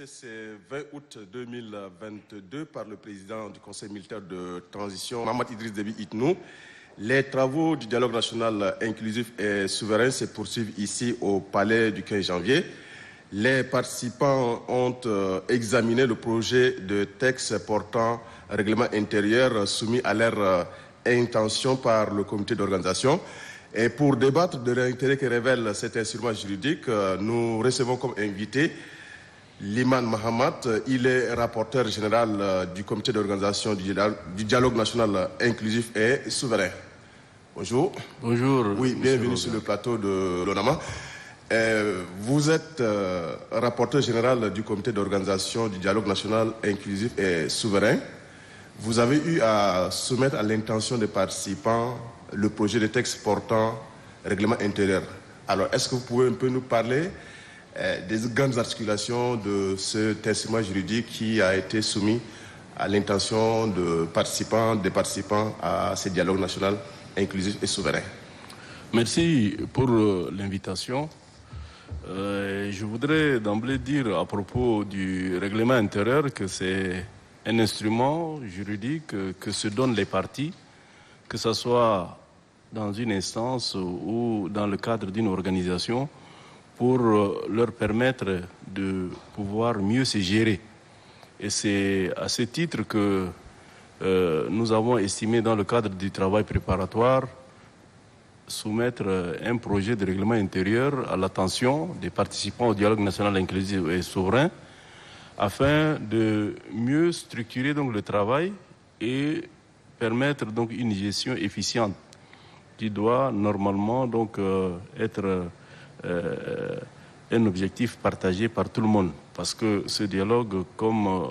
annoncé ce 20 août 2022 par le président du Conseil militaire de transition, Mohamed Idriss Déby Itnou. Les travaux du dialogue national inclusif et souverain se poursuivent ici au palais du 15 janvier. Les participants ont examiné le projet de texte portant règlement intérieur soumis à leur intention par le comité d'organisation. Et pour débattre de l'intérêt que révèle cet instrument juridique, nous recevons comme invité Liman Mahamat. Il est rapporteur général du comité d'organisation du dialogue national inclusif et souverain. Bonjour. Bonjour. Oui, bienvenue sur le plateau de l'ONAMA. Vous êtes rapporteur général du comité d'organisation du dialogue national inclusif et souverain. Vous avez eu à soumettre à l'intention des participants le projet de texte portant règlement intérieur. Alors, est-ce que vous pouvez un peu nous parler des grandes articulations de cet instrument juridique qui a été soumis à l'intention des participants à ce dialogue national inclusif et souverain? Merci pour l'invitation. Je voudrais d'emblée dire à propos du règlement intérieur que c'est un instrument juridique que se donnent les partis, que ce soit dans une instance ou dans le cadre d'une organisation, pour leur permettre de pouvoir mieux se gérer. Et c'est à ce titre que nous avons estimé dans le cadre du travail préparatoire soumettre un projet de règlement intérieur à l'attention des participants au dialogue national inclusif et souverain afin de mieux structurer donc le travail et permettre donc une gestion efficiente qui doit normalement donc être un objectif partagé par tout le monde, parce que ce dialogue, comme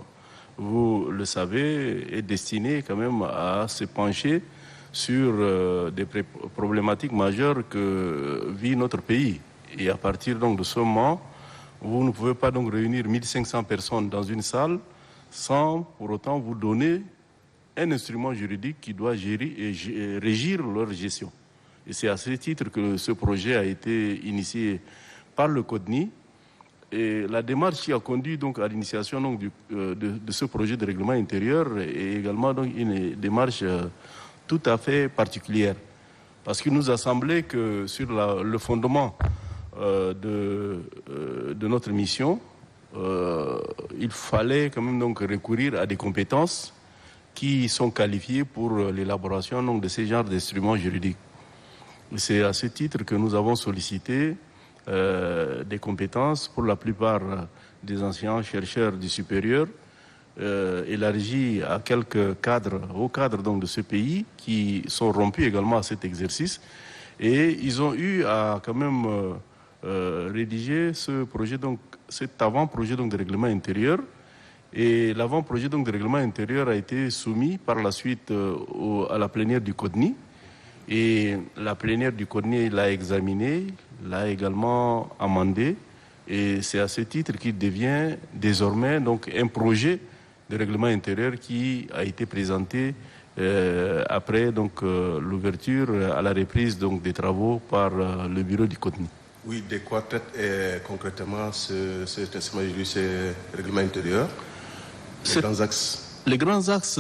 vous le savez, est destiné quand même à se pencher sur des problématiques majeures que vit notre pays. Et à partir donc de ce moment, vous ne pouvez pas donc réunir 1500 personnes dans une salle sans pour autant vous donner un instrument juridique qui doit gérer et régir leur gestion. Et c'est à ce titre que ce projet a été initié par le CODNI. Et la démarche qui a conduit donc à l'initiation donc de ce projet de règlement intérieur est également donc une démarche tout à fait particulière. Parce qu'il nous a semblé que sur le fondement de notre mission, il fallait quand même donc recourir à des compétences qui sont qualifiées pour l'élaboration donc de ces genres d'instruments juridiques. C'est à ce titre que nous avons sollicité des compétences pour la plupart des anciens chercheurs du supérieur, élargis à quelques cadres, hauts cadres donc de ce pays qui sont rompus également à cet exercice. Et ils ont eu à quand même rédiger ce projet, donc cet avant-projet donc de règlement intérieur. Et l'avant-projet donc de règlement intérieur a été soumis par la suite à la plénière du CODNI. Et la plénière du CODNI l'a examiné, l'a également amendé. Et c'est à ce titre qu'il devient désormais donc un projet de règlement intérieur qui a été présenté après donc l'ouverture à la reprise donc des travaux par le bureau du CODNI. Oui, de quoi traite concrètement cet instrument juridique, ce règlement intérieur? Les grands axes. Les grands axes,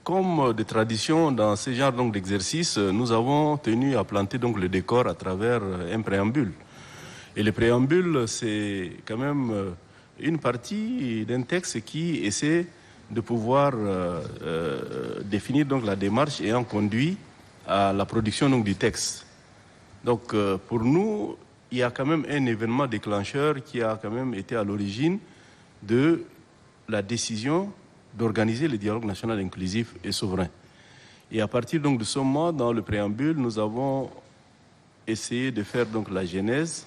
comme de tradition dans ce genre donc d'exercice, nous avons tenu à planter donc le décor à travers un préambule. Et le préambule, c'est quand même une partie d'un texte qui essaie de pouvoir définir donc la démarche ayant conduit à la production donc du texte. Donc pour nous, il y a quand même un événement déclencheur qui a quand même été à l'origine de la décision d'organiser le dialogue national inclusif et souverain. Et à partir donc de ce moment, dans le préambule, nous avons essayé de faire donc la genèse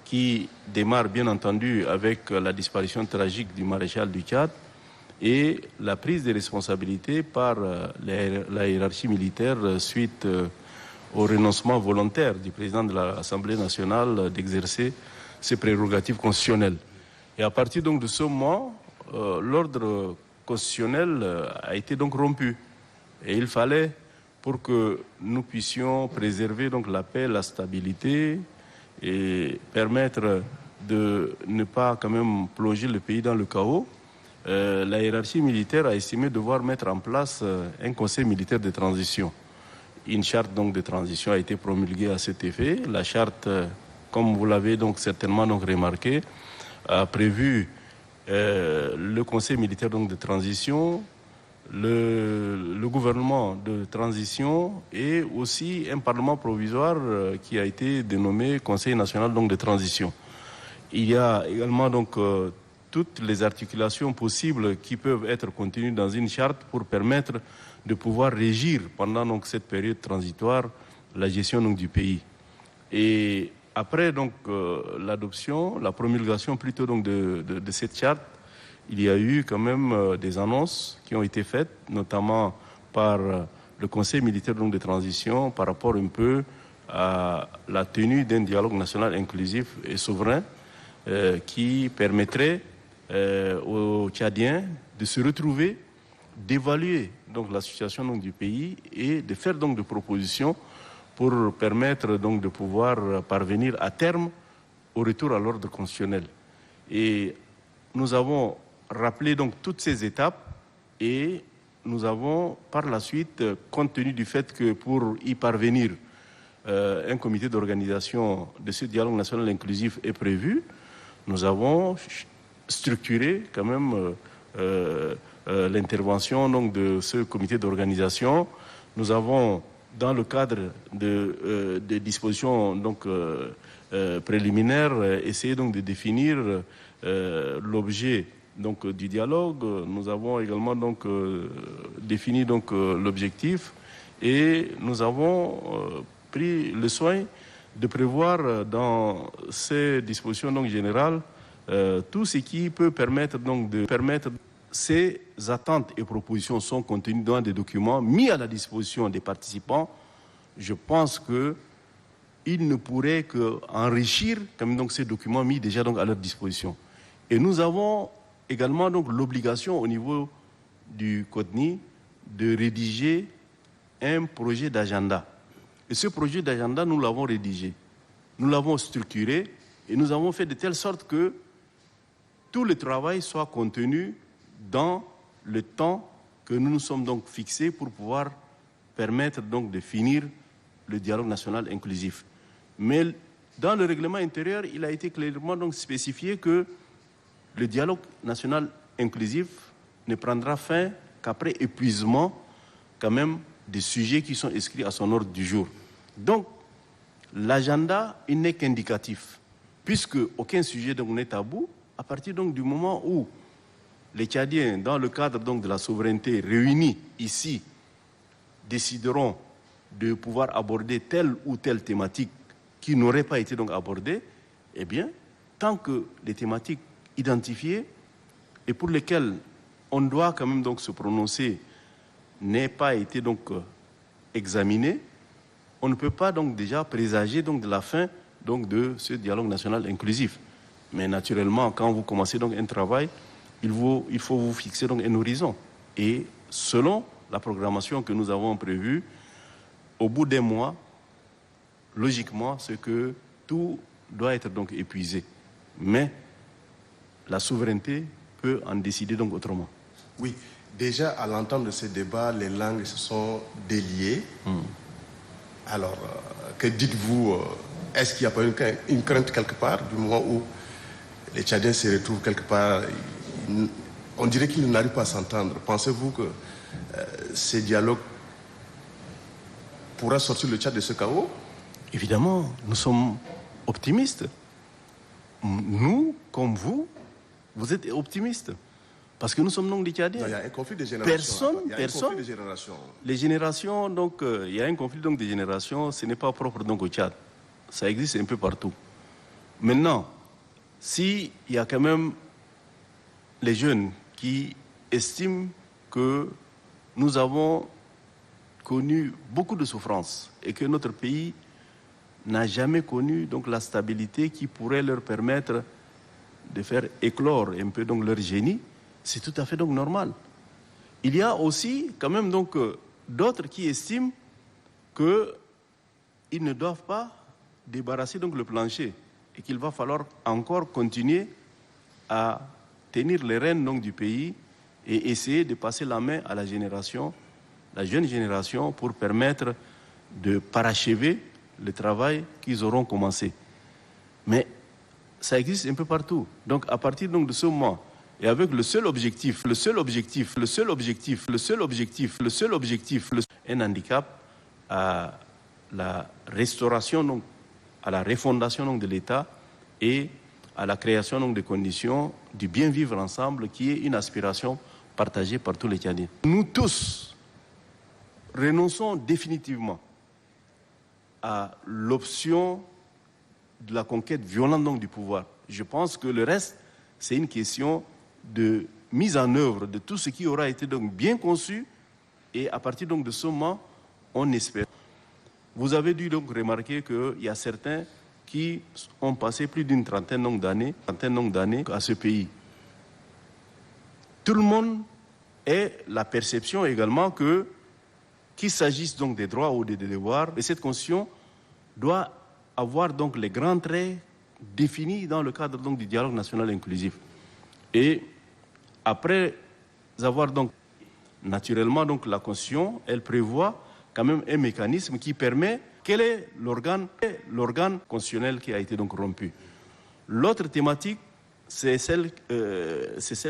qui démarre bien entendu avec la disparition tragique du maréchal du Tchad et la prise de responsabilités par la hiérarchie militaire suite au renoncement volontaire du président de l'Assemblée nationale d'exercer ses prérogatives constitutionnelles. Et à partir donc de ce moment, l'ordre constitutionnel a été donc rompu. Et il fallait, pour que nous puissions préserver donc la paix, la stabilité et permettre de ne pas quand même plonger le pays dans le chaos, la hiérarchie militaire a estimé devoir mettre en place un conseil militaire de transition. Une charte donc de transition a été promulguée à cet effet. La charte, comme vous l'avez donc certainement donc remarqué, a prévu le conseil militaire donc de transition, le gouvernement de transition et aussi un parlement provisoire qui a été dénommé Conseil national donc de transition. Il y a également donc toutes les articulations possibles qui peuvent être contenues dans une charte pour permettre de pouvoir régir pendant donc cette période transitoire la gestion donc du pays. Et après donc l'adoption, la promulgation plutôt donc de cette charte, il y a eu quand même des annonces qui ont été faites, notamment par le Conseil militaire donc de transition par rapport un peu à la tenue d'un dialogue national inclusif et souverain qui permettrait aux Tchadiens de se retrouver, d'évaluer donc la situation donc du pays et de faire donc des propositions pour permettre donc de pouvoir parvenir à terme au retour à l'ordre constitutionnel. Et nous avons rappelé donc toutes ces étapes et nous avons par la suite, compte tenu du fait que pour y parvenir, un comité d'organisation de ce dialogue national inclusif est prévu, nous avons structuré quand même l'intervention donc de ce comité d'organisation. Nous avons, dans le cadre de dispositions donc préliminaires, essayé donc de définir l'objet donc du dialogue. Nous avons également donc défini donc l'objectif et nous avons pris le soin de prévoir dans ces dispositions donc générales tout ce qui peut permettre donc de permettre. Ces attentes et propositions sont contenues dans des documents mis à la disposition des participants. Je pense qu'ils ne pourraient qu'enrichir comme donc ces documents mis déjà donc à leur disposition. Et nous avons également donc l'obligation au niveau du CODNI de rédiger un projet d'agenda. Et ce projet d'agenda, nous l'avons rédigé, nous l'avons structuré et nous avons fait de telle sorte que tout le travail soit contenu dans le temps que nous nous sommes donc fixés pour pouvoir permettre donc de finir le dialogue national inclusif. Mais dans le règlement intérieur, il a été clairement donc spécifié que le dialogue national inclusif ne prendra fin qu'après épuisement quand même des sujets qui sont inscrits à son ordre du jour. Donc, l'agenda, il n'est qu'indicatif, puisque aucun sujet donc n'est tabou, à partir donc du moment où les Tchadiens, dans le cadre donc de la souveraineté réunis ici, décideront de pouvoir aborder telle ou telle thématique qui n'aurait pas été donc abordée, eh bien, tant que les thématiques identifiées et pour lesquelles on doit quand même donc se prononcer n'aient pas été donc examinées, on ne peut pas donc déjà présager donc de la fin donc de ce dialogue national inclusif. Mais naturellement, quand vous commencez donc un travail, il faut vous fixer donc un horizon. Et selon la programmation que nous avons prévue, au bout d'un mois, logiquement, c'est que tout doit être donc épuisé. Mais la souveraineté peut en décider donc autrement. Oui, déjà à l'entendre de ces débats, les langues se sont déliées. Alors, que dites-vous? Est-ce qu'il n'y a pas une crainte quelque part du moment où les Tchadiens se retrouvent quelque part? On dirait qu'ils n'arrivent pas à s'entendre. Pensez-vous que ces dialogues pourra sortir le Tchad de ce chaos? Évidemment, nous sommes optimistes. Nous, comme vous êtes optimistes. Parce que nous sommes donc des Tchadiens. Il y a un conflit de génération. Personne. Les générations, donc, il y a un conflit donc, de génération, ce n'est pas propre donc, au Tchad. Ça existe un peu partout. Maintenant, s'il y a quand même les jeunes qui estiment que nous avons connu beaucoup de souffrances et que notre pays n'a jamais connu donc, la stabilité qui pourrait leur permettre de faire éclore un peu donc, leur génie, c'est tout à fait donc, normal. Il y a aussi quand même donc, d'autres qui estiment qu'ils ne doivent pas débarrasser donc, le plancher et qu'il va falloir encore continuer à tenir les rênes donc, du pays et essayer de passer la main à la jeune génération, pour permettre de parachever le travail qu'ils auront commencé. Mais ça existe un peu partout. Donc à partir donc, de ce moment, et avec le seul objectif, un handicap à la restauration, donc, à la refondation donc, de l'État et à la création donc, des conditions du bien vivre ensemble, qui est une aspiration partagée par tous les Tchadiens. Nous tous renonçons définitivement à l'option de la conquête violente donc, du pouvoir. Je pense que le reste, c'est une question de mise en œuvre de tout ce qui aura été donc bien conçu, et à partir donc de ce moment, on espère. Vous avez dû donc remarquer qu'il y a certains qui ont passé plus d'une trentaine d'années à ce pays. Tout le monde a la perception également que, qu'il s'agisse donc des droits ou des devoirs, et cette constitution doit avoir donc les grands traits définis dans le cadre donc du dialogue national inclusif. Et après avoir donc, naturellement donc la Constitution, elle prévoit quand même un mécanisme qui permet, quel est l'organe constitutionnel qui a été donc rompu. L'autre thématique, c'est celle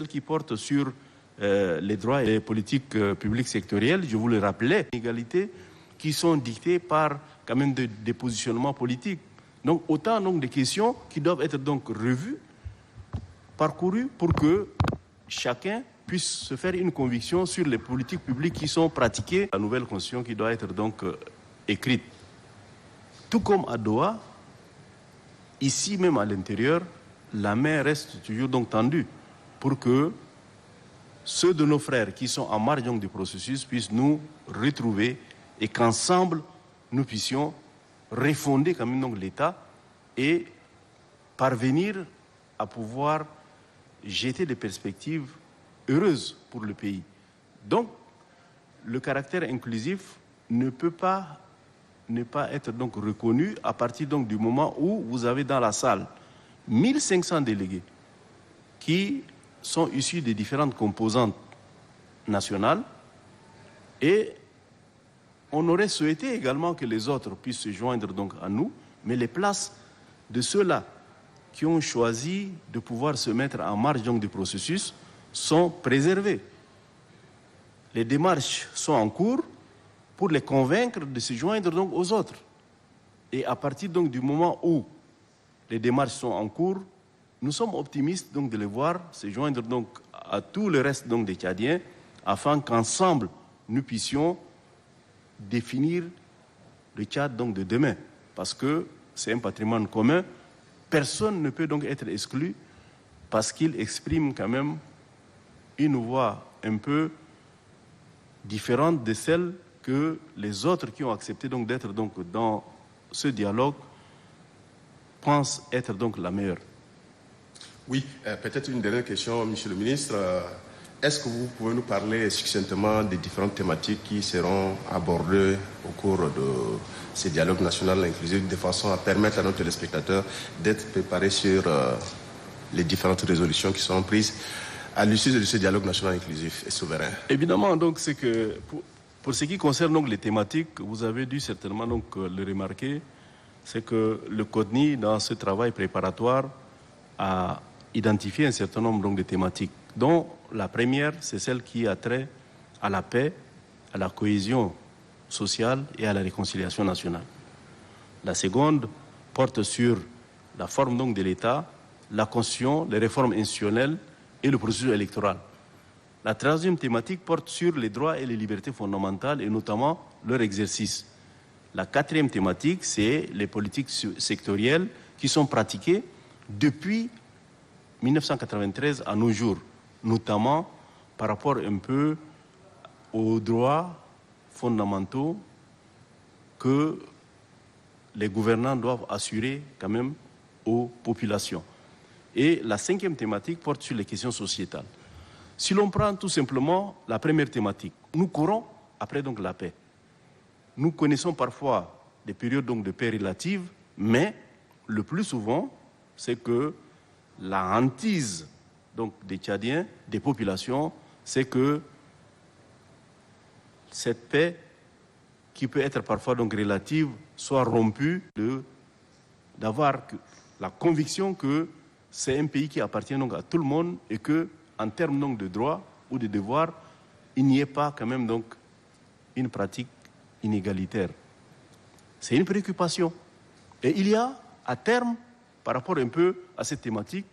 qui porte sur les droits et les politiques publiques sectorielles. Je vous le rappelais, égalité qui sont dictées par quand même des positionnements politiques. Donc autant donc de questions qui doivent être donc revues, parcourues, pour que chacun puisse se faire une conviction sur les politiques publiques qui sont pratiquées. La nouvelle constitution qui doit être donc écrite. Tout comme à Doha, ici même à l'intérieur, la main reste toujours donc tendue pour que ceux de nos frères qui sont en marge donc du processus puissent nous retrouver et qu'ensemble nous puissions refonder quand même donc l'État et parvenir à pouvoir jeter des perspectives heureuses pour le pays. Donc, le caractère inclusif ne peut pas ne pas être donc reconnu à partir donc du moment où vous avez dans la salle 1500 délégués qui sont issus des différentes composantes nationales, et on aurait souhaité également que les autres puissent se joindre donc à nous, mais les places de ceux-là qui ont choisi de pouvoir se mettre en marge donc du processus sont préservées. Les démarches sont en cours pour les convaincre de se joindre donc aux autres. Et à partir donc du moment où les démarches sont en cours, nous sommes optimistes donc de les voir se joindre donc à tout le reste donc des Tchadiens, afin qu'ensemble nous puissions définir le Tchad donc de demain, parce que c'est un patrimoine commun. Personne ne peut donc être exclu parce qu'il exprime quand même une voix un peu différente de celle que les autres qui ont accepté donc d'être donc dans ce dialogue pensent être donc la meilleure. Oui, peut-être une dernière question, Monsieur le Ministre. Est-ce que vous pouvez nous parler succinctement des différentes thématiques qui seront abordées au cours de ces dialogues nationaux inclusifs, de façon à permettre à nos téléspectateurs d'être préparés sur les différentes résolutions qui seront prises à l'issue de ce dialogue national inclusif et souverain? Évidemment, donc, c'est que pour ce qui concerne donc les thématiques, vous avez dû certainement donc le remarquer, c'est que le CODNI, dans ce travail préparatoire, a identifié un certain nombre donc, de thématiques, dont la première, c'est celle qui a trait à la paix, à la cohésion sociale et à la réconciliation nationale. La seconde porte sur la forme donc de l'État, la Constitution, les réformes institutionnelles et le processus électoral. La troisième thématique porte sur les droits et les libertés fondamentales et notamment leur exercice. La quatrième thématique, c'est les politiques sectorielles qui sont pratiquées depuis 1993 à nos jours, notamment par rapport un peu aux droits fondamentaux que les gouvernants doivent assurer quand même aux populations. Et la cinquième thématique porte sur les questions sociétales. Si l'on prend tout simplement la première thématique, nous courons après donc la paix. Nous connaissons parfois des périodes donc de paix relative, mais le plus souvent, c'est que la hantise donc, des Tchadiens, des populations, c'est que cette paix, qui peut être parfois donc relative, soit rompue, d'avoir la conviction que c'est un pays qui appartient donc à tout le monde et que, en termes donc de droits ou de devoirs, il n'y ait pas quand même donc une pratique inégalitaire. C'est une préoccupation. Et il y a, à terme, par rapport un peu à cette thématique,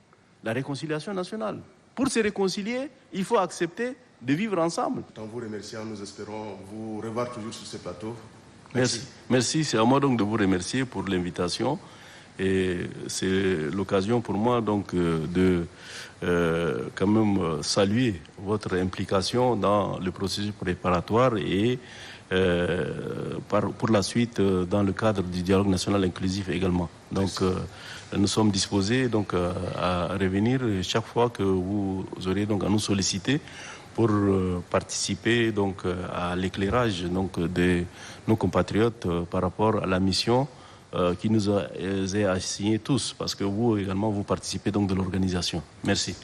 la réconciliation nationale. Pour se réconcilier, il faut accepter de vivre ensemble. En vous remerciant, nous espérons vous revoir toujours sur ce plateau. Merci. C'est à moi donc de vous remercier pour l'invitation. Et c'est l'occasion pour moi donc de quand même saluer votre implication dans le processus préparatoire et pour la suite dans le cadre du dialogue national inclusif également. Donc nous sommes disposés donc à revenir chaque fois que vous aurez donc à nous solliciter pour participer donc à l'éclairage donc de nos compatriotes par rapport à la mission qui nous est assignée tous, parce que vous également vous participez donc de l'organisation. Merci.